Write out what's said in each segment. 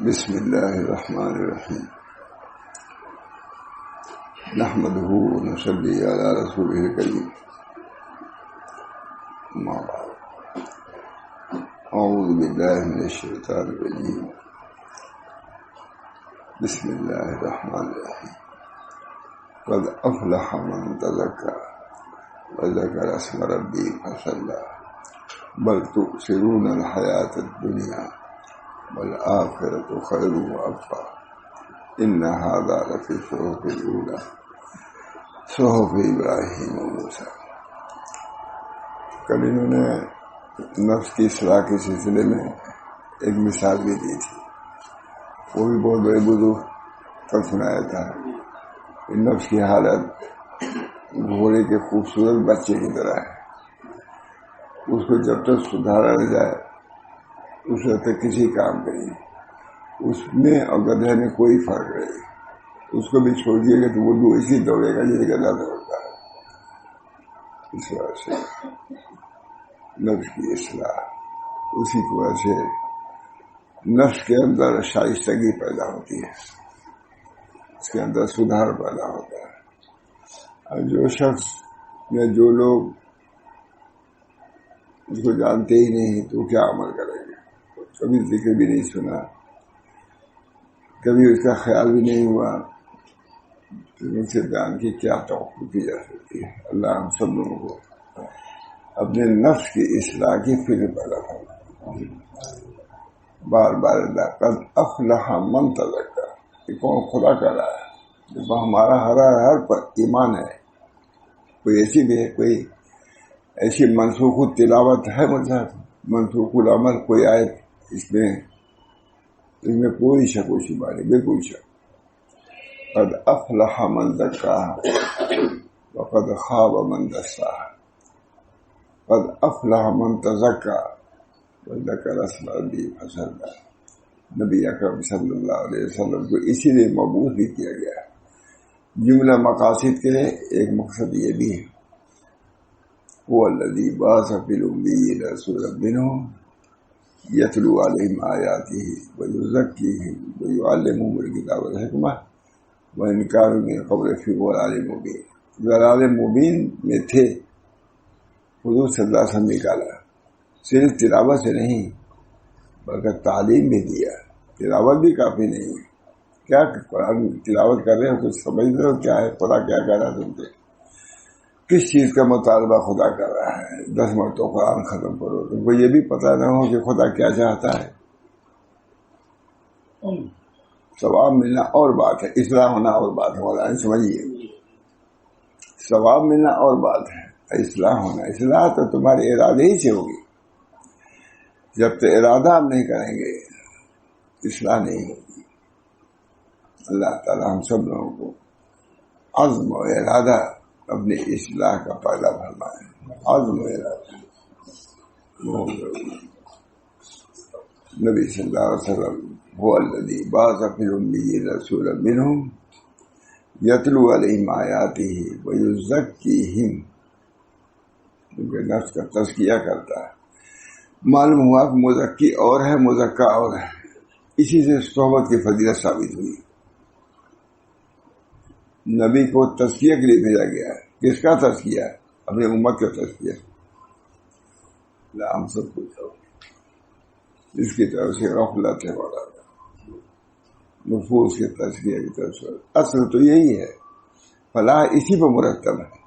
بسم اللہ الرحمن الرحیم نحمده ونصلی علی رسوله الکریم اما بعد اعوذ باللہ من الشیطان الرجیم بسم اللہ الرحمن الرحیم قد افلح من تزکی وذکر اسم ربہ فصلی بل تؤثرون الحیاۃ الدنیا والآخرۃ خیر وابقی ان ھذا لفی الصحف الاولی صحف ابراہیم و موسیٰ۔ کل انہوں نے نفس کی اصلاح کے سلسلے میں ایک مثال بھی دی تھی، وہ بھی بہت بڑے بزرگ کل سنایا تھا کہ نفس کی حالت گھوڑے کے خوبصورت بچے کی طرح ہے، اس کو جب تک سدھارا نہ جائے اس وقت تک کسی کام کا نہیں، اس میں اور گدھے میں کوئی فرق نہیں، اس کو بھی چھوڑ دیے گا تو وہ اسی دوڑے گا جیسے گدھا دوڑتا ہے۔ اس وجہ سے نفس کی اصلاح، اسی کی وجہ سے نفس کے اندر شائستگی پیدا ہوتی ہے، اس کے اندر سدھار پیدا ہوتا ہے۔ اور جو شخص یا جو لوگ اس کو جانتے ہی نہیں تو کیا عمل کریں گے؟ کبھی ذکر بھی نہیں سنا، کبھی اس کا خیال بھی نہیں ہوا کہ ان سے بیان کی کیا توقع کی جا سکتی ہے۔ اللہ ہم سب لوگوں کو اپنے نفس کی اصلاح کی فکر پیدا کرنا۔ بار بار اللہ قد افلح من تزکی، یہ کون؟ خدا کہہ رہا ہے۔ جب ہمارا ہر پر ایمان ہے، کوئی ایسی بھی ہے، کوئی ایسی منسوخ تلاوت ہے، مطلب منسوخ العمل کوئی آیت اس میں کوئی شک و شبہ نہیں، بالکل شک۔ قد افلح من زکاہا وقد خاب من دساہا، قد افلح من تزکی وذکر اسم ربہ فصلی۔ نبی اکرم صلی اللہ علیہ وسلم کو اسی لیے مبعوث بھی کیا گیا ہے۔ جملہ مقاصد کے ایک مقصد یہ بھی ہے، هو الذی بعث فی الامیین رسولا منہم یتلو علیہم آیاتہ ویزکیہم ویعلمہم الکتاب والحکمہ وإن کانوا من قبل فی ضلال مبین۔ ضلال مبین میں تھے، حضور صلی اللہ علیہ وسلم نکالا، صرف تلاوت سے نہیں بلکہ تعلیم بھی دیا۔ تلاوت بھی کافی نہیں ہے، کیا قرآن تلاوت کر رہے ہو تو سمجھ رہے ہو کیا ہے، خدا کیا کہہ رہا ہے تم سے، کس چیز کا مطالبہ خدا کر رہا ہے۔ 10 مرتبہ قرآن ختم کرو، تم کو یہ بھی پتہ نہ ہو کہ خدا کیا چاہتا ہے۔ ثواب ملنا اور بات ہے، اصلاح ہونا اور بات ہے، مولانا سمجھیے، ثواب ملنا اور بات ہے، اصلاح ہونا، اصلاح تو تمہارے ارادے ہی سے ہوگی۔ جب تک ارادہ ہم نہیں کریں گے اصلاح نہیں ہوگی۔ اللہ تعالی ہم سب لوگوں کو عزم و ارادہ اپنی اصلاح کا پیدا فرمائے، عزم و ارادہ۔ نبی صلی اللہ علیہ وسلم هو الذی بعث فی الامیین رسولا منہم یتلو علیہم آیاتہ ویزکیہم، کیونکہ نفس کا تزکیہ کرتا ہے۔ معلوم ہوا کہ مزکی اور ہے، مزکا اور ہے، اسی سے صحبت کی فضیلت ثابت ہوئی۔ نبی کو تزکیہ کے لیے بھیجا گیا ہے، کس کا تزکیہ؟ اپنی امت کا تزکیہ۔ ہم سب کو اس کی طرف سے غفلت ہے، بڑا نفوس کے تزکیہ کی طرف سے۔ اصل تو یہی ہے، فلاح اسی پر مرتب ہے۔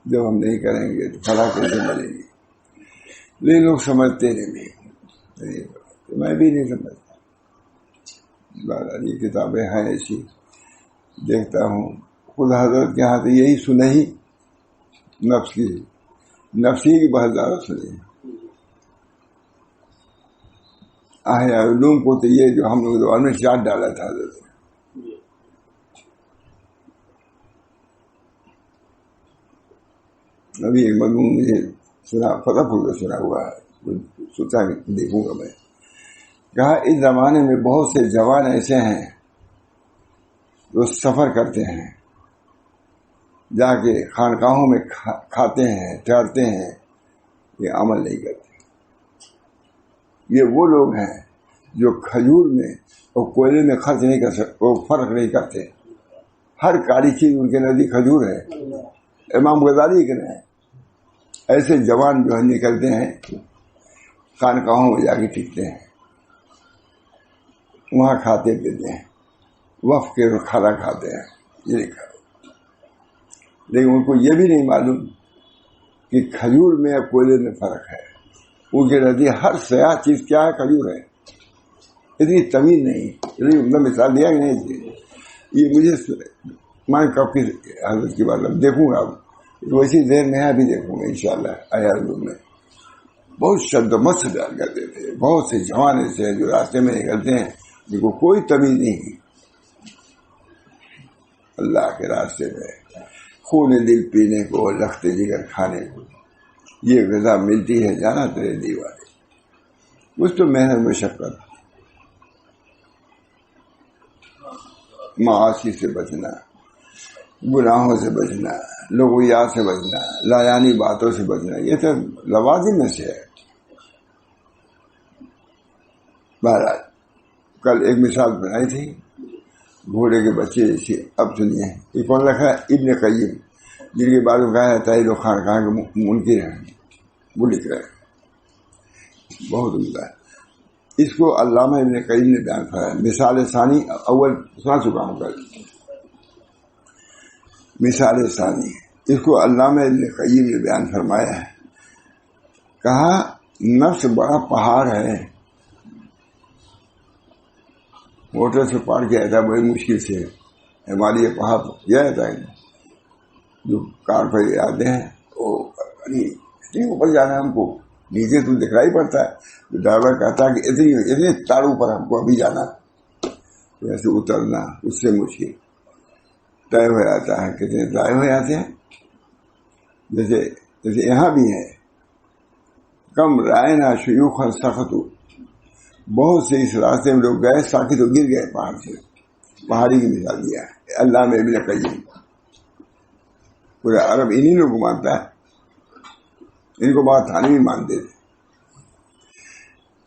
جب ہم نہیں کریں گے تو فلاح کیسے ملے گی؟ لیکن لوگ سمجھتے نہیں، میں بھی نہیں سمجھتا۔ یہ کتابیں ہیں ایسی، دیکھتا ہوں خود حضرت کے ہاں سے یہی سنے ہی، نفسی کی بہت زیادہ سنے۔ احیاء علوم کو تو یہ جو ہم لوگ دوبارہ میں چاٹ ڈالا تھا حضرت نے، ابھی ایک مضمون مجھے سنا، فتح پھول سنا ہوا ہے، سوچا دیکھوں گا میں۔ کہا اس زمانے میں بہت سے جوان ایسے ہیں جو سفر کرتے ہیں، جا کے خانقاہوں میں کھاتے ہیں، ٹھہرتے ہیں، یہ عمل نہیں کرتے۔ یہ وہ لوگ ہیں جو کھجور میں اور کوئلے میں خرچ نہیں کر سکتے، وہ فرق نہیں کرتے، ہر کالی چیز ان کے نزدیک کھجور ہے. امام غزالی کے ہیں ایسے جوان جو ہے نکلتے ہیں خانقاہوں میں جا کے ٹکتے ہیں، وہاں کھاتے پیتے ہیں، وقف کے کھانا کھاتے ہیں، یہ لکھا. لیکن ان کو یہ بھی نہیں معلوم کہ کھجور میں یا کوئلے میں فرق ہے. ان کے نزدیک ہر سیاہ چیز کیا ہے؟ کھجور ہے. اتنی تمیز نہیں. اتنی مثال دیا کہ نہیں. یہ مجھے میں کب کی حضرت کی بات دیکھوں گا، ویسی دیر میں ابھی دیکھوں گا انشاءاللہ. عیال میں بہت شد و مت سے بیان کرتے تھے. بہت سے جوان ایسے ہیں جو راستے میں نکلتے ہیں جن کو کوئی تمیز نہیں اللہ کے راستے میں خون دل پینے کو، لخت جگر کھانے کو. یہ غذا ملتی ہے جانا تیرے دیوانے. کچھ تو محنت مشقت، معاشی سے بچنا، گناہوں سے بچنا، لغویات سے بچنا، لایانی باتوں سے بچنا، یہ تو لوازم میں سے ہے. بہرحال کل ایک مثال بنائی تھی گھوڑے کے بچے جیسی. اب سنیے یہ کون لکھا ہے؟ ابن قیم، جن کے بارے میں کہا جاتا ہے لوگ خانقاہ کے منکر ہیں، وہ لکھ رہے ہیں. بہت عمدہ ہے. اس کو علامہ ابن قیم نے بیان کیا. مثال ثانی اول سنا چکا ہوں کل. مثال ثانی اس کو علامہ ابن قیم نے بیان فرمایا ہے. کہا نفس بڑا پہاڑ ہے. موٹر سے پار کیا جاتا ہے بڑی مشکل سے. ہمارے یہ پہاڑ کیا جاتا ہے، جو کار پر آتے ہیں وہ اوپر جانا ہے ہم کو، نیچے تو دکھائی پڑتا ہے. ڈرائیور کہتا ہے کہ اتنے تاڑوں پر ہم کو ابھی جانا، ویسے اترنا اس سے مشکل طے ہو جاتا ہے. کتنے طے ہو جاتے ہیں. جیسے یہاں بھی ہے کم رائے نہ شیوخ سخت، بہت سے اس راستے میں لوگ گئے ساکت تو گر گئے پہاڑ سے. پہاڑی کی مثال دیا ہے علامہ ابن قیم. پورا عرب انہی لوگوں کو مانتا ہے، ان کو بات تھانی بھی مانتے تھے.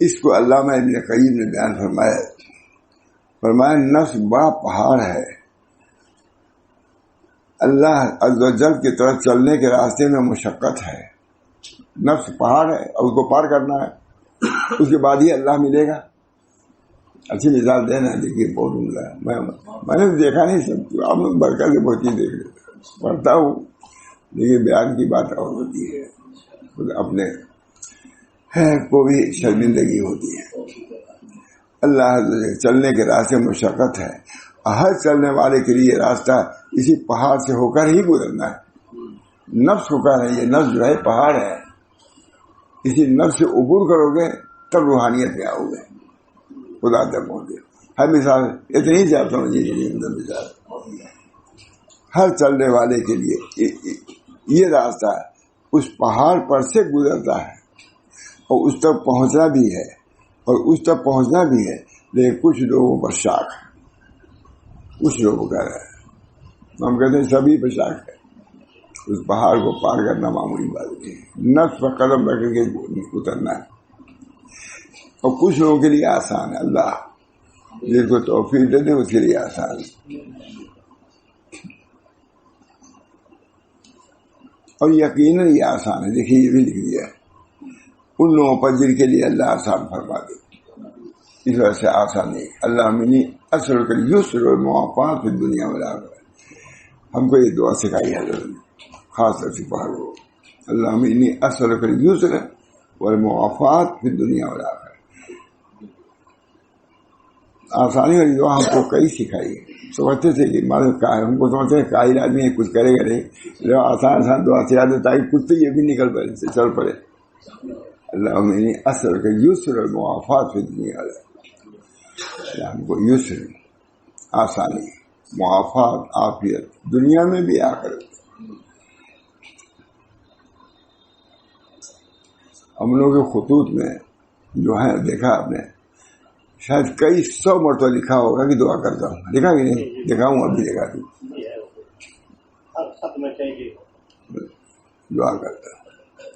اس کو علامہ ابن قیم نے بیان فرمایا نفس بڑا پہاڑ ہے. اللہ عز و جل کی طرف چلنے کے راستے میں مشقت ہے. نفس پہاڑ ہے اور اس کو پار کرنا ہے، اس کے بعد ہی اللہ ملے گا. اچھی مثال دینا. دیکھیے بہت عمدہ ہے. میں نے دیکھا نہیں سب، آپ لوگ برکت سے بہت چیز دیکھ لیتے، پڑھتا ہوں لیکن بیان کی بات اور ہوتی ہے. اپنے کو بھی شرمندگی ہوتی ہے. اللہ چلنے کے راستے مشقت ہے. ہر چلنے والے کے لیے راستہ اسی پہاڑ سے ہو کر ہی گزرنا ہے. نفس کو کہہ رہے ہیں یہ نفس جو ہے پہاڑ ہے، اسی نفس سے عبور کرو گے تب روحانیت میں آؤ گے، خدا تک پہنچ گے. ہر مثال اتنی چاہتا ہوں جی مثال ہر چلنے والے کے لیے یہ راستہ اس پہاڑ پر سے گزرتا ہے اور اس تک پہنچنا بھی ہے، لیکن کچھ لوگوں پر شاک ہے. کچھ لوگ کہہ رہے ہیں، ہم کہتے ہیں سبھی پر شاک ہے. اس پہاڑ کو پار کرنا معمولی بات نہیں ہے، نفس پر قدم رکھ کے اترنا ہے. اور کچھ لوگوں کے لیے آسان ہے. اللہ جس کو توفیق دے دے اس کے لیے آسان ہے. اور یقیناً یہ آسان ہے. دیکھیے یہ بھی لکھ دیا ہے ان لوگوں پر جن کے لیے اللہ آسان فرما دے. اس وجہ سے آسان نہیں. اللہ منی اصل کر یسر اور موافات پھر دنیا میں لاغ. ہم کو یہ دعا سکھائی ہے حضرت نے، خاص طور سے پڑھو اللہ منی اصل کر یسر اور موافات پھر دنیا میں لاغ. آسانی والی دعا ہم کو کئی سکھائی ہے. سمجھتے تھے کہ ہم کو سمجھتے ہیں قائل آدمی کچھ کرے گا نہیں، آسان دعا سکھا دے تاکہ کچھ تو یہ بھی نکل پڑے سے چل پڑے. اللہ منی اصل کر یسر اور موافات پھر دنیا میں. ہم کو یسر آسانی، معافات، عافیت دنیا میں بھی آخرت. ہم لوگوں کے خطوط میں جو ہے دیکھا آپ نے شاید کئی 100 مرتبہ لکھا ہوگا کہ دعا کرتا ہوں. لکھا کہ نہیں؟ دکھاؤں ابھی دکھا دوں. دعا کرتا ہوں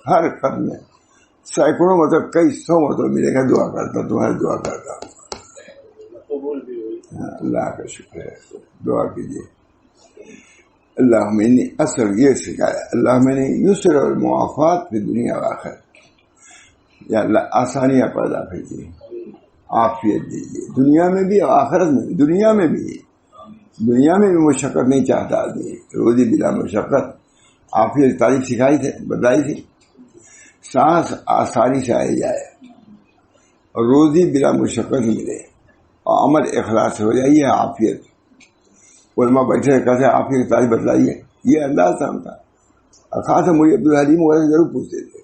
ہر خط میں سینکڑوں مطلب کئی 100 مطلب ملے گا. دعا کرتا ہوں، تمہاری دعا کرتا ہوں. اللہ کا شکر ہے. دعا کیجیے. اللہ میں نے اصل یہ سکھایا، اللہ میں نے یسر اور معافات کی دنیا آخر. یا اللہ آسانیاں پیدا کیجیے، عافیت دیجیے، دنیا میں بھی اور آخرت میں بھی. دنیا میں بھی مشقت نہیں چاہتا آدمی. روزی بلا مشقت. عافیت تعریف سکھائی تھے، بتائی تھی. سانس آسانی سے آئی جائے اور روزی بلا مشقت ملے اور عمل اخلاص ہو جائے، یہ عافیت. علماء بیٹھے کہتے ہیں عافیت کی تعریف بتلائیے. یہ اللہ سامتا. خاص مجھے عبدالحلیم وغیرہ ضرور پوچھتے تھے.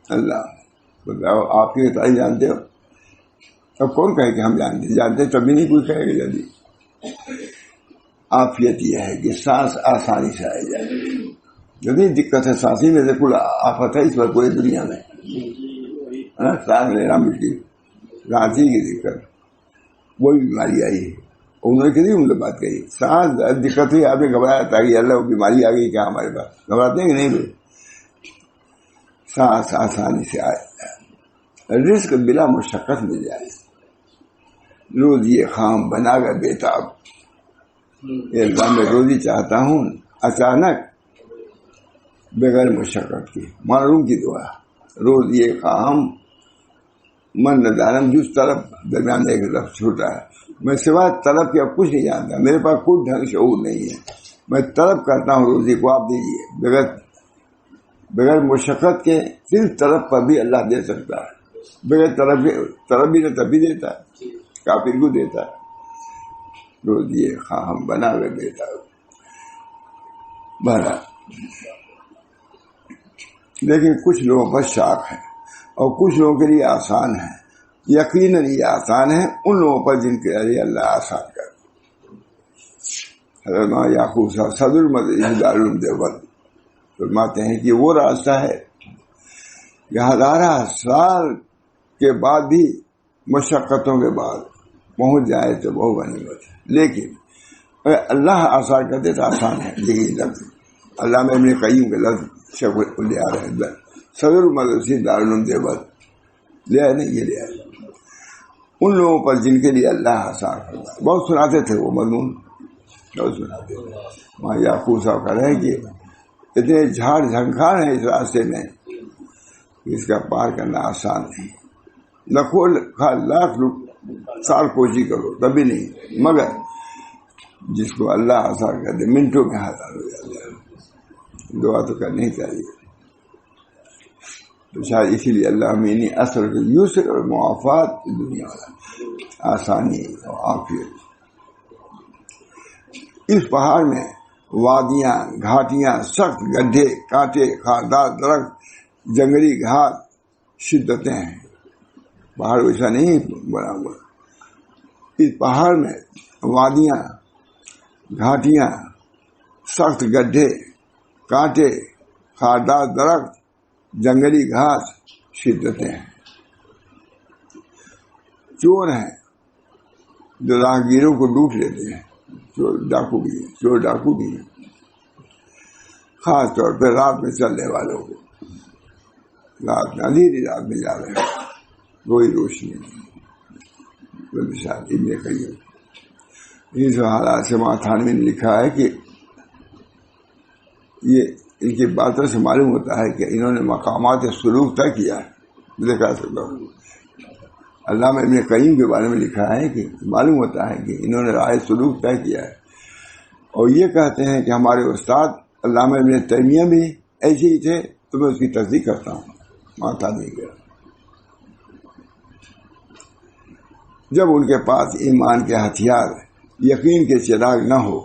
اللہ بتاؤ آپ کی تعریف جانتے ہو؟ اب کون کہے کہ ہم جانتے تبھی نہیں کوئی کہے گا. جلدی عافیت یہ ہے کہ سانس آسانی سے آئی جائے. جتنی دقت ہے سانسی میں سے کل آفت ہے اس پر پوری دنیا میں. سانس لینا مشکل، سانسی کی دقت، وہی بیماری آئی ہے. انہوں نے کتنی عمدہ بات کہی. سانس دقت ہوئی، آپ نے گھبرایا تھا کہ اللہ وہ بیماری آ گئی کیا ہمارے پاس. گھبراتے ہیں کہ نہیں بھائی؟ سانس آسانی سے آئے، رزق بلا مشقت مل جائے. روز یہ خام بنا کر بیتاب. اللہ میں روزی چاہتا ہوں اچانک بغیر مشقت کی. معلوم کی دعا. روز یہ خام من ندارم جس طرف درمیان ایک طرف چھوٹا ہے. میں سوائے طلب کے اب کچھ نہیں جانتا. میرے پاس کوئی ڈھنگ شعور نہیں ہے. میں طلب کرتا ہوں روزی کو آپ دیجیے. بغیر مشقت کے صرف طلب پر بھی اللہ دے سکتا ہے. بغیر طلب بھی نہ تبھی دیتا ہے، کافر کو دیتا ہے. روز یہ خام بنا کر دیتا ہے بھرا. لیکن کچھ لوگوں پر شاک ہے اور کچھ لوگوں کے لیے آسان ہے. یقیناً یہ آسان ہے ان لوگوں پر جن کے لیے اللہ آسان کر. حضرت یعقوب صاحب صدر مدرسہ دارالعلوم دیوبند فرماتے ہیں کہ وہ راستہ ہے کہ 1000 سال کے بعد بھی مشقتوں کے بعد پہنچ جائے تو بہت غنیمت ہے. لیکن اللہ آسان کر دے تو آسان ہے. یہی لفظ اللہ میں ابن قیم کے لفظ شیخ لے آ رہے ہیں. صدر مدرسہ دارالعلوم دیوبند لے آئے نہیں، یہ لے آئے. ان لوگوں پر جن کے لیے اللہ آسان کرتا ہے. بہت سناتے تھے وہ مضمون، بہت سناتے تھے. وہاں یعقوب صاحب کہہ رہے ہیں کہ اتنے جھاڑ جھنکھار ہیں اس راستے میں اس کا پار کرنا آسان نہیں. لاکھ سال کوشش کرو تبھی نہیں. مگر جس کو اللہ آسان کر دے منٹوں میں آسان ہو جاتا ہے. دعا تو کرنی ہی چاہیے. تو شاید اسی لیے اللہ میں اصل یسر اور معافات دنیا والا آسانی اور عافیت. اس پہاڑ میں وادیاں، گھاٹیاں، سخت گڈھے، کانٹے، خاردار درخت، جنگلی گھاس، شدتیں ہیں. پہاڑ ویسا نہیں بنا ہوا. اس پہاڑ میں وادیاں، گھاٹیاں، سخت گڈھے، کانٹے، خاردار درخت، جنگلی گھاس، شدتیں ہیں. چور ہیں جو راہگیروں کو لوٹ لیتے ہیں. چور ڈاکو بھی ہیں، خاص طور پہ رات میں چلنے والوں کو. رات میں اندھیری رات میں جا رہے ہیں، کوئی روشنی نہیں. ابن قیم اس حالات سے تھانوی نے لکھا ہے کہ یہ ان کی باتوں سے معلوم ہوتا ہے کہ انہوں نے مقامات سلوک طے کیا ہے. مجھے کہہ سکتا ہوں علامہ ابن قیم کے بارے میں لکھا ہے کہ معلوم ہوتا ہے کہ انہوں نے رائے سلوک طے کیا ہے. اور یہ کہتے ہیں کہ ہمارے استاد علامہ ابن تیمیہ بھی ایسے ہی تھے. تو میں اس کی تصدیق کرتا ہوں. ماتا نہیں گیا. جب ان کے پاس ایمان کے ہتھیار، یقین کے چراغ نہ ہو،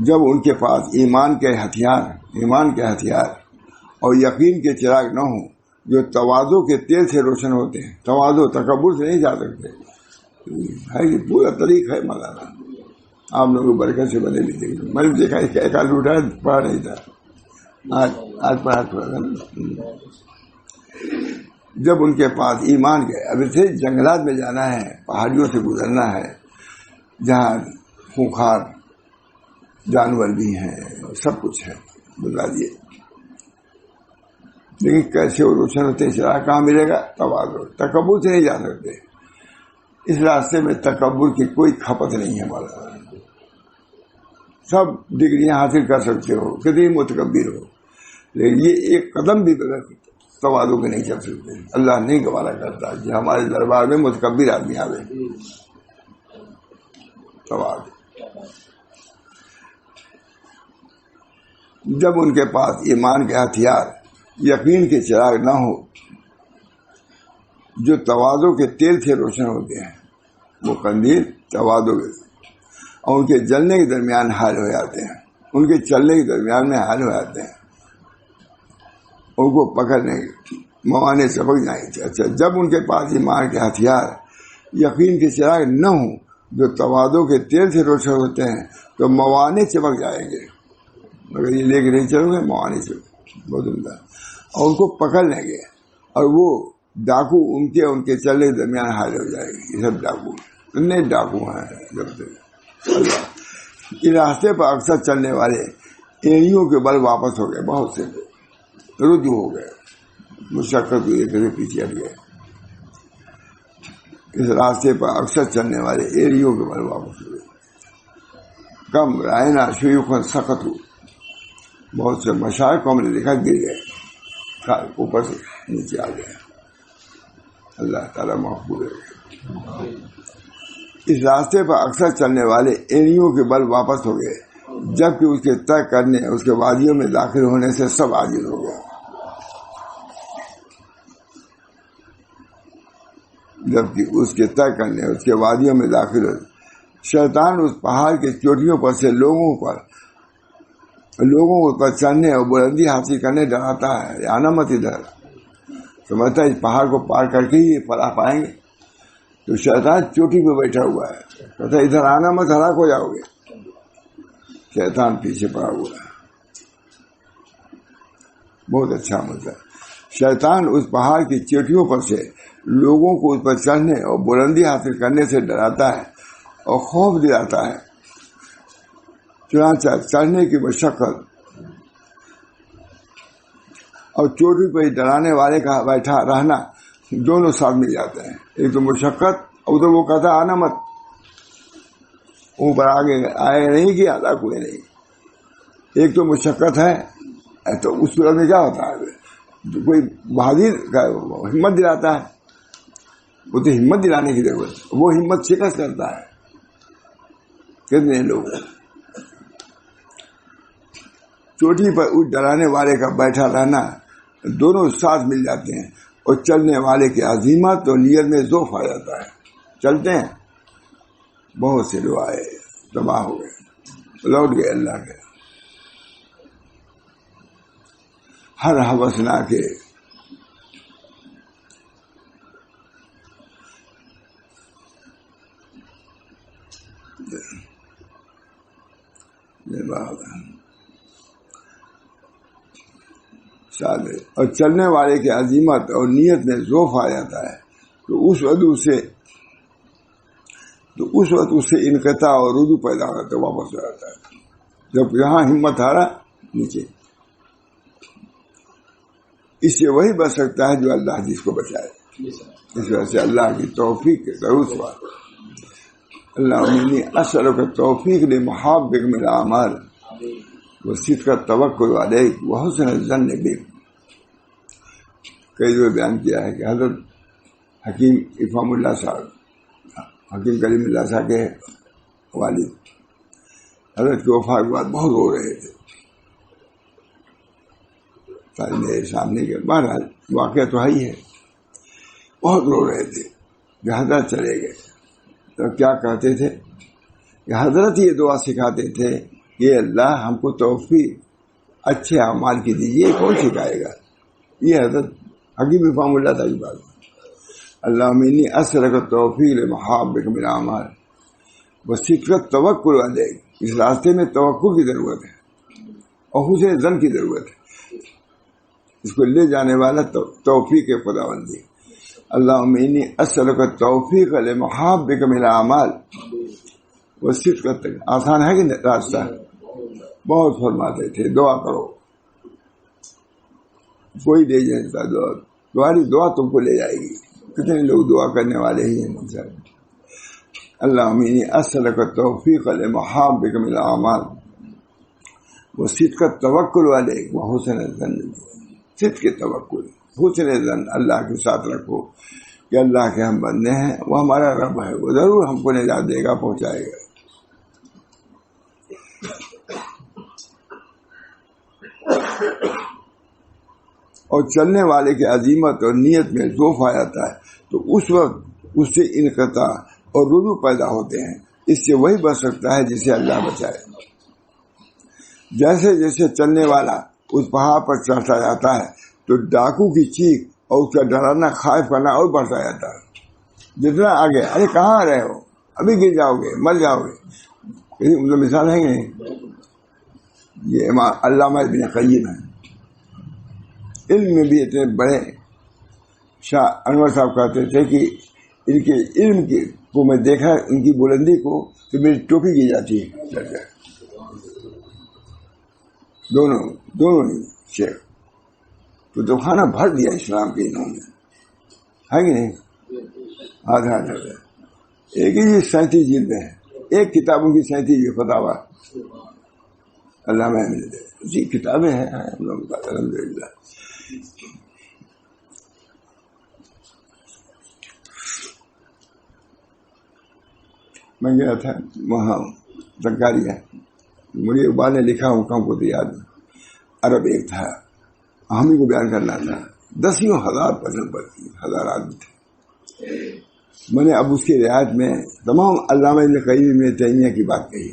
جب ان کے پاس ایمان کے ہتھیار اور یقین کے چراغ نہ ہو جو تواضع کے تیل سے روشن ہوتے ہیں. تواضع تکبر سے نہیں جا سکتے. ہے کہ پورا طریق ہے مولانا. آپ لوگوں برکت سے بنے بھی دیکھ. میں نے دیکھا ایک آدھ اٹھا پڑھا نہیں تھا، آج پڑھا تھوڑا تھا. جب ان کے پاس ایمان کے، ابھی سے جنگلات میں جانا ہے، پہاڑیوں سے گزرنا ہے جہاں خونخوار جانور بھی ہیں، سب کچھ ہے. بتا دیے لیکن کیسے وہ روشن ہوتے ہیں چراغ کہاں ملے گا؟ تواضع، تکبر سے نہیں جا سکتے. اس راستے میں تکبر کی کوئی کھپت نہیں ہے. ہمارا سب ڈگریاں حاصل کر سکتے ہو، کتنی متکبر ہو، لیکن یہ ایک قدم بھی بغیر تواضع کے نہیں چل سکتے. اللہ نہیں گوارا کرتا کہ ہمارے دربار میں متکبر آدمی آوے. تواضع. جب ان کے پاس ایمان کے ہتھیار، یقین کے چراغ نہ ہو جو تواضع کے تیل سے روشن ہوتے ہیں، وہ قندیل تواضع کے اور ان کے جلنے کے درمیان حائل ہو جاتے ہیں، ان کے چلنے کے درمیان میں حائل ہو جاتے ہیں، ان کو پکڑنے موانے سبق جائیں. اچھا، جب ان کے پاس ایمان کے ہتھیار، یقین کے چراغ نہ ہوں جو توازو کے تیل سے روشن ہوتے ہیں تو موانے چمک جائیں گے. مگر یہ لے کے نہیں چلو گے موانے سے بہت عمدہ، اور ان کو پکڑ لیں گے اور وہ ڈاکو ان کے چلنے کے درمیان حائل ہو جائے گی. یہ سب ڈاکو اتنے ڈاکو ہیں. جب تک اس راستے پر اکثر چلنے والے ایڑیوں کے بل واپس ہو گئے، بہت سے رجوع ہو گئے، مشقت ہوئی کبھی پیچھے ہٹ گئے. اس راستے پر اکثر چلنے والے ایڑیوں کے بل واپس ہو گئے. کم رائنا شیوخن سخت ہو، بہت سے مشائخ کو ہم نے دیکھا گر گئے، اوپر سے نیچے آ گئے. اللہ تعالیٰ محفوظ ہے. اس راستے پر اکثر چلنے والے ایڑیوں کے بل واپس ہو گئے، جبکہ اس کے طے کرنے، اس کے وادیوں میں داخل ہونے سے سب عاجز ہو گئے. جبکہ اس کے طے کرنے، اس کے وادیوں میں داخل ہو، شیطان اس پہاڑ کے چوٹیوں پر سے لوگوں کو پر چڑھنے اور بلندی حاصل کرنے ڈراتا ہے. آنا مت ادھر، سمجھتا ہے اس پہاڑ کو پار کر کے ہی فلاح پائیں گے. تو شیطان چوٹی پہ بیٹھا ہوا ہے، کہتا ہے ادھر آنا مت، ہلاک ہو جاؤ گے. شیطان پیچھے پڑا ہوا ہے. بہت اچھا مطلب، شیطان اس پہاڑ کی چوٹیوں پر سے لوگوں کو اس پر چڑھنے اور بلندی حاصل کرنے سے ڈراتا ہے اور خوف دلاتا ہے. چنانچہ چڑھنے کی مشقت اور چوٹی پر ڈرانے والے کا بیٹھا رہنا دونوں ساتھ مل جاتے ہیں. ایک تو مشقت، اور ادھر وہ کہتا آنا مت، اوپر آگے آئے نہیں کیا تھا کوئی نہیں. ایک تو مشقت ہے، تو اس صورت میں کیا ہوتا ہے، کوئی بہادر کا ہمت دلاتا ہے. وہ تو ہمت دلانے کی ضرورت ہے، وہ ہمت شکست کرتا ہے. کتنے لوگ چوٹی پر اس ڈرانے والے کا بیٹھا رہنا دونوں ساتھ مل جاتے ہیں، اور چلنے والے کی عزیمت اور نیت میں ذوف آ جاتا ہے. چلتے ہیں، بہت سے لوگ آئے تباہ ہو گئے، لوٹ گئے اللہ کے. ہر ہوس نہ کے اور چلنے والے کی عزیمت اور نیت میں ذوف آ جاتا ہے، تو اس وقت اس سے انقطاع اور رجوع پیدا ہوتا ہے، واپس ہو جاتا ہے. جب یہاں ہمت ہارا نیچے. اس سے وہی بچ سکتا ہے جو اللہ جس کو بچائے. اس وجہ سے اللہ کی توفیق کے ضرور سوال. اللہ انی اسألک توفیق لمحابک من الاعمال وصدق التوکل علیک وحسن الظن بک. کئی دفعہ بیان کیا ہے کہ حضرت حکیم افہام اللہ صاحب، حکیم کریم اللہ صاحب کے والد، حضرت کی وفات کے بعد بہت رو رہے تھے. میرے سامنے کے بہرحال واقعہ تو ہے، بہت رو رہے تھے کہ حضرت چلے گئے. تو کیا کہتے تھے کہ حضرت یہ دعا سکھاتے تھے کہ اللہ ہم کو توفیق اچھے اعمال کی دیجیے. کون سکھائے گا؟ یہ حضرت حکیم افہام اللہ تعالی بات. اللہم انی اسألک توفیق لمحابک من الاعمال وصدق التوکل علیک. اس راستے میں توکل کی ضرورت ہے اور حسن ظن کی ضرورت ہے. اس کو لے جانے والا توفیق خداوندی. اللہم انی اسألک توفیق لمحابک من الاعمال وصدق. آسان ہے کہ راستہ؟ بہت فرماتے تھے دعا کرو. کوئی لے جاتا دعا، تمہاری دعا تم کو لے جائے گی. کتنے لوگ دعا کرنے والے ہی ہیں سر. اللہم انی اسألک التوفیق لمحابک من الاعمال وصدق التوکل علیک وحسن الظن. صدق توکل، حسن ظن اللہ کے ساتھ رکھو کہ اللہ کے ہم بندے ہیں، وہ ہمارا رب ہے، وہ ضرور ہم کو نجات دے گا، پہنچائے گا. اور چلنے والے کی عظیمت اور نیت میں ضعف آ جاتا ہے تو اس وقت اس سے انقطاع اور رجوع پیدا ہوتے ہیں. اس سے وہی بچ سکتا ہے جسے اللہ بچائے. جیسے جیسے چلنے والا اس پہاڑ پر چڑھتا جاتا ہے تو ڈاکو کی چیخ اور اس کا ڈرانا خائف کرنا اور بڑھتا جاتا ہے. جتنا آگے، ارے کہاں آ رہے ہو، ابھی گر جاؤ گے، مر جاؤ گے. مثال ہے یہ علامہ ابن قیم ہے. علم میں بھی اتنے بڑے. شاہ انور صاحب کہتے تھے کہ ان کے علم کو میں دیکھا، ان کی بلندی کو، تو میری ٹوپی کی جاتی ہے. دونوں نے شیخ تو خانہ بھر دیا اسلام کے انہوں نے، ہے کہ نہیں؟ آدھا ایک ہی 37 جلدیں ہیں، ایک کتابوں کی 37 فتاوا علامہ جی کتابیں ہیں ہم لوگوں کا الحمدللہ. میں گیا تھا وہاں زنکاریہ، مجھے اقبال نے لکھا ہوں کم کو تو یاد نہیں. عرب ایک تھا، ہم ہی کو بیان کرنا تھا، 10,000 پسند پڑتی، 1000 آدمی تھے. میں نے اب اس کی رعایت میں تمام علامہ ابن قیم ابن تیمیہ کی بات کہی.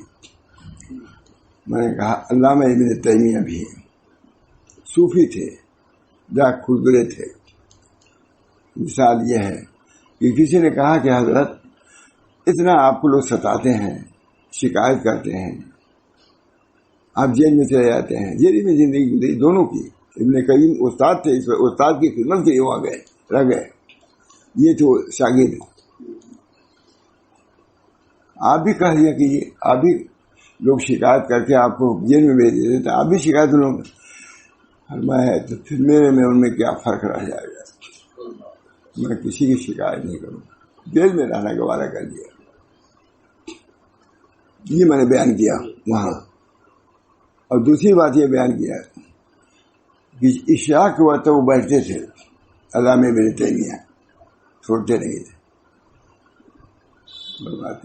میں نے کہا علامہ ابن تیمیہ بھی صوفی تھے، جا کھردرے تھے. مثال یہ ہے کہ کسی نے کہا کہ حضرت اتنا آپ کو لوگ ستاتے ہیں، شکایت کرتے ہیں، آپ جیل میں چلے جاتے ہیں. جیل میں زندگی گزری دونوں کی. ابن قیم استاد تھے، اس استاد کی خدمت کے لیے وہاں گئے، رہ گئے. یہ تو شاگرد. آپ بھی کہہ دیا کہ آپ بھی لوگ شکایت کر کے آپ کو جیل میں بھیج دیتے، آپ بھی شکایت لوگ فرمایا تو پھر میرے میں ان میں کیا فرق رہ جائے گا. میں کسی کی شکایت نہیں کروں، جیل میں رہنا گوارا کر دیا. یہ میں نے بیان کیا وہاں. اور دوسری بات یہ بیان کیا کہ عشاء کے وقت وہ بیٹھتے تھے، علامہ ابن تیمیہ چھوڑتے نہیں تھے،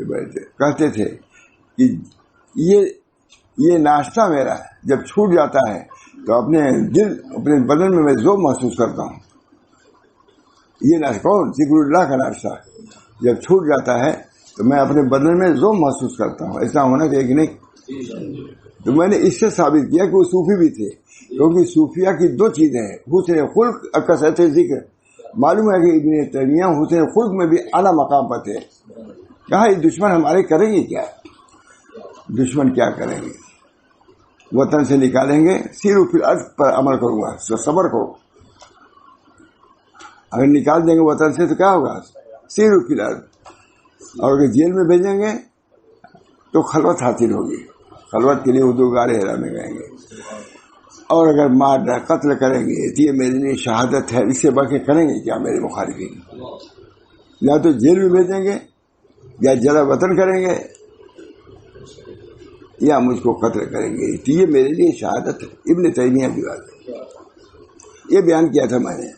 بیٹھتے کہتے تھے کہ یہ ناشتہ میرا جب چھوٹ جاتا ہے تو اپنے بدن میں ذوق محسوس کرتا ہوں. یہ ناشتہ کون؟ ذکر اللہ کا ناشتہ جب چھوٹ جاتا ہے تو میں اپنے بدن میں ذوق محسوس کرتا ہوں. ایسا ہونا چاہیے کہ نہیں؟ تو میں نے اس سے ثابت کیا کہ وہ صوفی بھی تھے، کیونکہ صوفیہ کی 2 چیزیں ہیں، حسن خلق اور کثرت ذکر. معلوم ہے کہ ابن تیمیہ حسن خلق میں بھی اعلیٰ مقام پر تھے. کہا یہ دشمن ہمارے کریں گے کیا؟ دشمن کیا کریں گے؟ وطن سے نکالیں گے، سیر فی الارض پر عمل کروں گا، صبر کرو. اگر نکال دیں گے وطن سے تو کیا ہوگا؟ سیر فی الارض. اور اگر جیل میں بھیجیں گے تو خلوت حاصل ہوگی، خلوت کے لیے اردو گارے ہرا میں گئیں گے. اور اگر مار قتل کریں گے تو یہ میرے لیے شہادت ہے، اس سے بڑھ کے کریں گے کیا میرے مخالفین؟ یا تو جیل میں بھیجیں گے، یا جلا وطن کریں گے، یا مجھ کو قتل کریں گے، تو یہ میرے لیے شہادت ہے. ابن تیمیہ کی بات ہے، یہ بیان کیا تھا میں نے.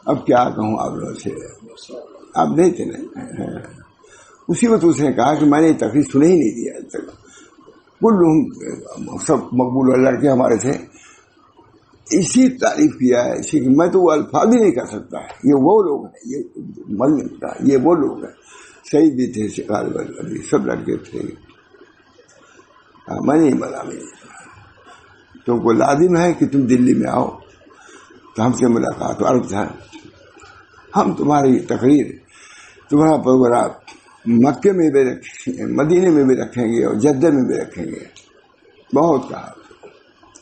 اب کیا کہوں آپ لوگوں سے، آپ نہیں تھے نا. اسی وقت اس نے کہا کہ میں نے یہ تقریر سنے ہی نہیں دیا تک. کل سب مقبول لڑکے ہمارے تھے، اسی تعریف کیا ہے اسی کہ میں تو وہ الفاظ ہی نہیں کر سکتا. یہ وہ لوگ ہیں، یہ من نے کہا یہ وہ لوگ ہیں. سعید بھی تھے، شکار بھی، سب لڑکے تھے. میں نہیں بنا تم کو لازم ہے کہ تم دلی میں آؤ تو ہم سے ملاقات. عرض تھا ہم تمہاری تقریر، تمہارا پروگرام مکے میں بھی رکھیں گے، مدینے میں بھی رکھیں گے، اور جدہ میں بھی رکھیں گے. بہت کہا،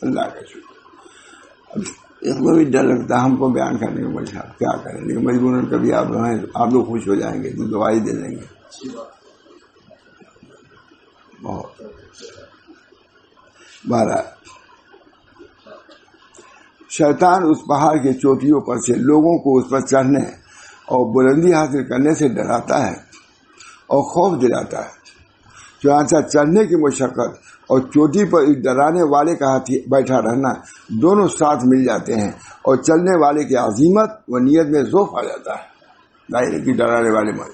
اللہ کا شکر. اب اس میں بھی ڈر لگتا ہے ہم کو بیان کرنے کو. بچا کیا کریں، لیکن مجبوراً کبھی آپ لوگ خوش ہو جائیں گے تو دعائی دے دیں گے. بہت 12 شیطان اس پہاڑ کی چوٹیوں پر سے لوگوں کو اس پر چڑھنے اور بلندی حاصل کرنے سے ڈراتا ہے اور خوف دلاتا ہے۔ چنانچہ چڑھنے کی مشقت اور چوٹی پر اس ڈرانے والے کا بیٹھا رہنا دونوں ساتھ مل جاتے ہیں، اور چلنے والے کی عزیمت و نیت میں ذوق آ جاتا ہے، ظاہر کی ڈرانے والے میں،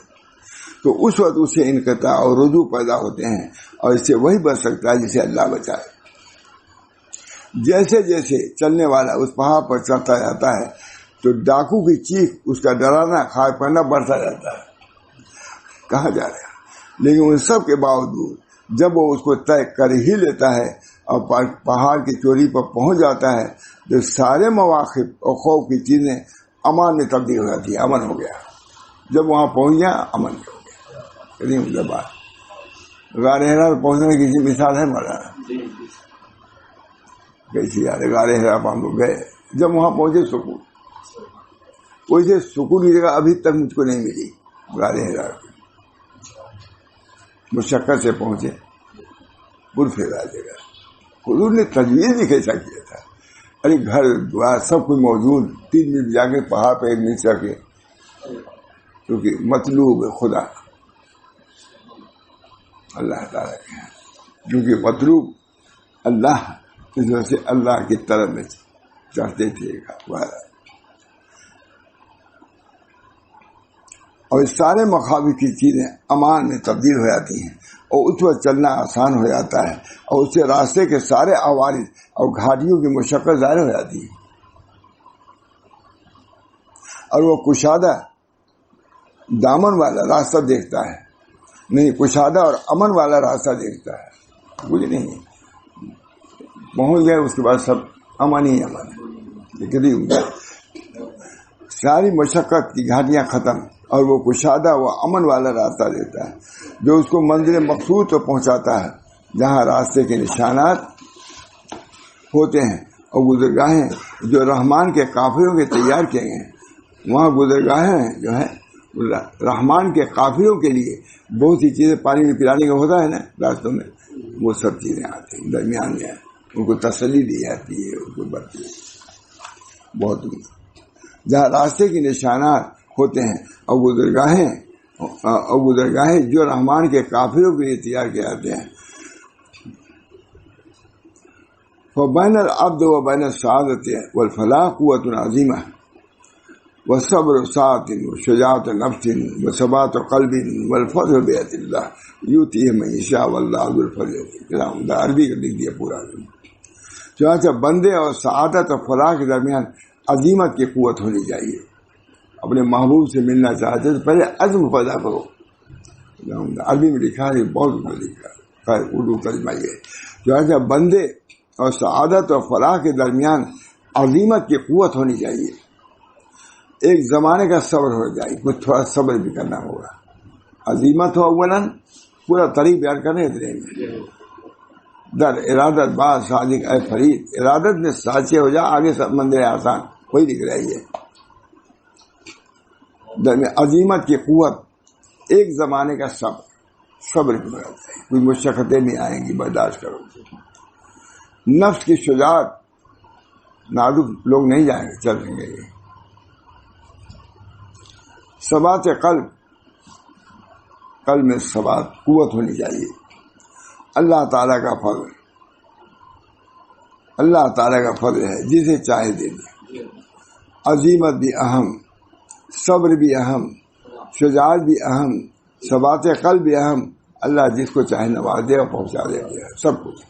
تو اس وقت اسے انقطاع اور رجوع پیدا ہوتے ہیں، اور اس سے وہی بچ سکتا ہے جسے اللہ بچائے۔ جیسے جیسے چلنے والا اس پہاڑ پر چڑھتا جاتا ہے تو ڈاکو کی چیخ، اس کا ڈرانا، خائف کرنا بڑھتا جاتا ہے۔ کہاں جا رہا ہے؟ لیکن ان سب کے باوجود جب وہ اس کو طے کر ہی لیتا ہے اور پہاڑ کی چوٹی پر پہنچ جاتا ہے تو سارے مواقف اور خوف کی چیزیں امان میں تبدیل ہو جاتی ہے۔ امن ہو گیا، جب وہاں پہنچ گیا امن ہو گیا۔ کتنی مطلب بات۔ غار ہرا پہنچنے کی کسی مثال ہے مولانا؟ کیسی یار ہے؟ غار ہرا ہم لوگ گئے، جب وہاں پہنچے سکون، ویسے سکون کی جگہ ابھی تک مجھ کو نہیں ملی۔ غار ہرا مشقت سے پہنچے، پرفیرا جگہ، حضور نے تجویز بھی کیسا کیا تھا، ارے گھر دوار سب کچھ موجود، 3 منٹ جا کے پہاڑ پہ 1 منٹ کے، کیونکہ مطلوب خدا اللہ تعالیٰ کے، کیونکہ مطلوب اللہ، اس وجہ سے اللہ کی طرف میں چڑھتے تھے۔ اور اس سارے مخاوف کی چیزیں امان میں تبدیل ہو جاتی ہیں، اور اس وقت چلنا آسان ہو جاتا ہے، اور اس سے راستے کے سارے عوارض اور گھاٹیوں کی مشقت ظاہر ہو جاتی ہے، اور وہ کشادہ دامن والا راستہ دیکھتا ہے، نہیں کشادہ اور امن والا راستہ دیکھتا ہے۔ کچھ نہیں پہنچ گئے، اس کے بعد سب امن ہی امن ہے، لیکن ساری مشقت کی گھاٹیاں ختم، اور وہ کشادہ وہ امن والا راستہ دیتا ہے جو اس کو منزل مقصود تک پہنچاتا ہے، جہاں راستے کے نشانات ہوتے ہیں اور گزرگاہیں جو رحمان کے قافلوں کے تیار کیے گئے ہیں۔ وہاں گزرگاہیں جو ہیں رحمان کے قافلوں کے لیے بہت سی چیزیں، پانی میں پلانے کا ہوتا ہے نا راستوں میں، وہ سب چیزیں آتی ہیں درمیان میں، ان کو تسلی دی جاتی ہے، ان کو بڑھتی ہے بہت، جہاں راستے کے نشانات ہوتے ہیں اور گزرگاہیں جو رحمان کے قافلوں کے لیے تیار کیے جاتے ہیں۔ فبین العبد و بین السعادت والفلاح قوت عظیمہ والصبر ساعت وشجاعت نفس وثبات قلب والفضل بیت اللہ یؤتیہ من یشاء واللہ ذو الفضل۔ عربی کا لکھ دیا پورا۔ چنانچہ بندے اور سعادت اور فلاح کے درمیان عظیمت کی قوت ہونی چاہیے۔ اپنے محبوب سے ملنا چاہتے تو پہلے عزم پیدا کرو۔ عربی میں لکھا ہے، بہت لکھا ہے، اردو ترجمہ یہ ہے، چنانچہ بندے اور سعادت اور فلاح کے درمیان عظیمت کی قوت ہونی چاہیے۔ ایک زمانے کا صبر ہو جائے، کچھ تھوڑا صبر بھی کرنا ہوگا۔ عظیمت ہو اولاً، پورا طریق بیان کرنے اتنے میں در ارادت بعد صادق اے فرید، ارادت میں سانچے ہو جا، آگے سب منزل آسان، وہی دکھ رہی ہے۔ عظیمت کی قوت ایک زمانے کا صبر کی بات ہے، کوئی مشقتیں نہیں آئیں گی، برداشت کرو۔ نفس کی شجاعت، نازک لوگ نہیں جائیں گے، چل رہیں گے۔ ثبات قلب میں ثبات قوت ہونی چاہیے۔ اللہ تعالیٰ کا فضل، اللہ تعالیٰ کا فضل ہے، جسے چاہے دے دے۔ عظیمت بھی اہم، صبر بھی اہم، شجاعت بھی اہم، ثبات قلب بھی اہم۔ اللہ جس کو چاہے نواز دے اور پہنچا دے سب کچھ،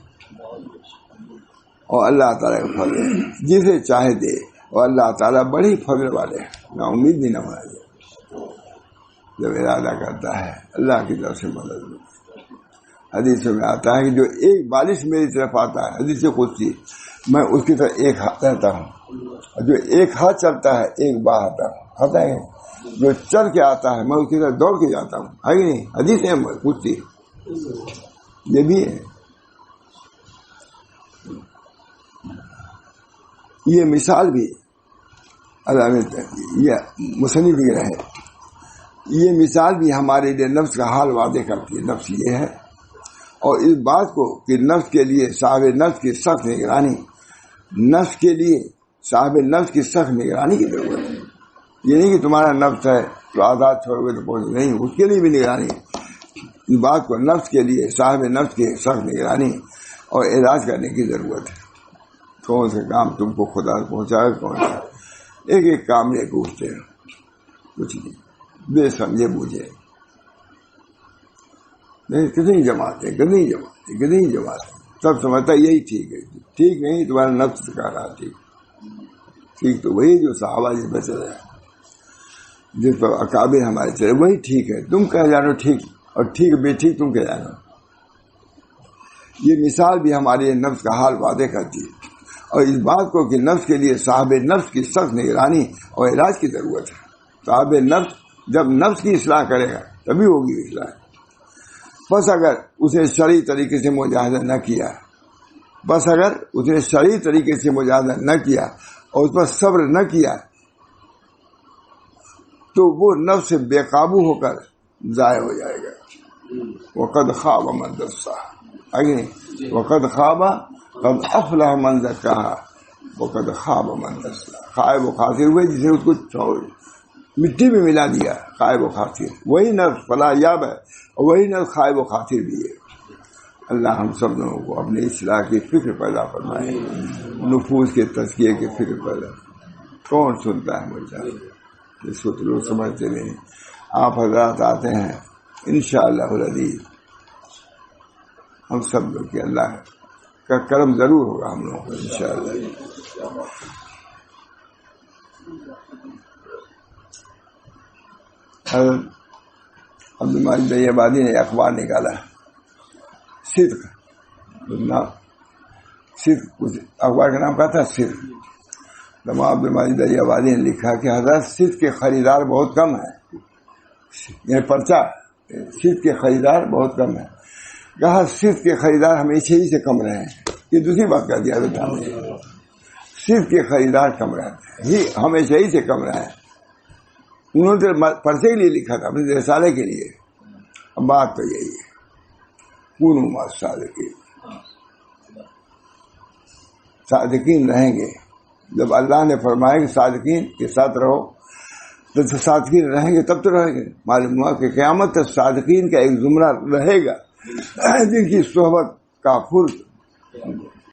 اور اللہ تعالیٰ کا فضل ہے، جسے چاہے دے، اور اللہ تعالیٰ بڑی فضل والے ہیں، نا امید نہیں نہ ہونا چاہیے۔ جب ارادہ کرتا ہے اللہ کی طرف سے مدد ملتی ہے۔ حدیث میں آتا ہے کہ جو ایک بارش میری طرف آتا ہے، حدیث قدسی، میں اس کی طرف ایک ہاتھ رہتا ہوں، اور جو ایک ہاتھ چلتا ہے ایک باہ آتا ہوں، آتا ہے جو چل کے آتا ہے میں اس کی طرف دوڑ کے جاتا ہوں، ہے کہ نہیں؟ حدیث ہے قدسی، یہ بھی ہے۔ یہ مثال بھی یہ مصنف لکھ رہے ہیں، یہ مثال بھی ہمارے لیے نفس کا حال واضح کرتی ہے۔ نفس یہ ہے، اور اس بات کو کہ نفس کے لیے صاحب نفس کی سخت نگرانی، نفس کے لیے صاحب نفس کی سخت نگرانی کی ضرورت ہے. یہ نہیں کہ تمہارا نفس ہے تو آزاد چھوڑ گے تو پہنچ نہیں، اس کے لیے بھی نگرانی ہے. اس بات کو نفس کے لیے صاحب نفس کی سخت نگرانی اور اعراض کرنے کی ضرورت ہے. کون سے کام تم کو خدا پہنچائے، کون سا ایک ایک کام یہ پوچھتے ہیں، کچھ نہیں، بے سمجھے بوجھے. کتنی جماعتیں سب سمجھتا یہی ٹھیک ہے. ٹھیک نہیں، تمہارا نفس کا رہا ٹھیک تو وہی جو صحابہ جس پر چلے، جس پر اکابر ہمارے چلے وہی ٹھیک ہے. تم کہہ جانو ٹھیک، اور ٹھیک بے ٹھیک تم کہہ جانو. یہ مثال بھی ہمارے نفس کا حال واضح کرتی ہے، اور اس بات کو کہ نفس کے لیے صاحب نفس کی سخت نگرانی اور علاج کی ضرورت ہے. صاحب نفس جب نفس کی اصلاح کرے گا تبھی ہوگی اصلاح. بس اگر اس نے شرعی طریقے سے مجاہدہ نہ کیا اور اس پر صبر نہ کیا تو وہ نفس سے بے قابو ہو کر ضائع ہو جائے گا. وقد خاب من دساہا، وقد خواب قد افلح من زکاہا وقد خواب من دساہا. خائب و خاسر ہوئے جس نے اس کو مٹی میں ملا دیا. خائب و خاسر وہی نفس فلاح یاب ہے، اور وہی نفس خائب و خاسر بھی ہے. اللہ ہم سب لوگوں کو اپنے اصلاح کی فکر پیدا فرمائے، نفوس کے تزکیے کی فکر پیدا. کون سنتا ہے مجھے، اس کو تو لوگ سمجھتے نہیں. آپ حضرات آتے ہیں انشاءاللہ العزیز، ہم سب لوگ کے اللہ کا کرم ضرور ہوگا ہم لوگوں کو انشاءاللہ. عبدالمجید آبادی نے اخبار نکالا، صدق اخبار کا نام کیا تھا، صدق. عبدالمجید آبادی نے لکھا کہ حضرت صدق کے خریدار بہت کم ہیں. یہ پرچہ صدق کے خریدار بہت کم ہیں. کہا صدق کے خریدار ہمیشہ ہی سے کم رہے ہیں. یہ دوسری بات کر دیا حضرت نے، صدق کے خریدار کم رہتے ہیں، ہمیشہ ہی سے کم رہے ہیں. انہوں نے پرچے کے لیے لکھا تھا، اپنے رسالے کے لیے. اب بات تو یہی ہے، کونوا مع الصادقین، صادقین رہیں گے. جب اللہ نے فرمایا کہ صادقین کے ساتھ رہو تو صادقین رہیں گے، تب تو رہیں گے. معلوم ہوا کہ قیامت تک صادقین کا ایک زمرہ رہے گا جن کی صحبت کا پھل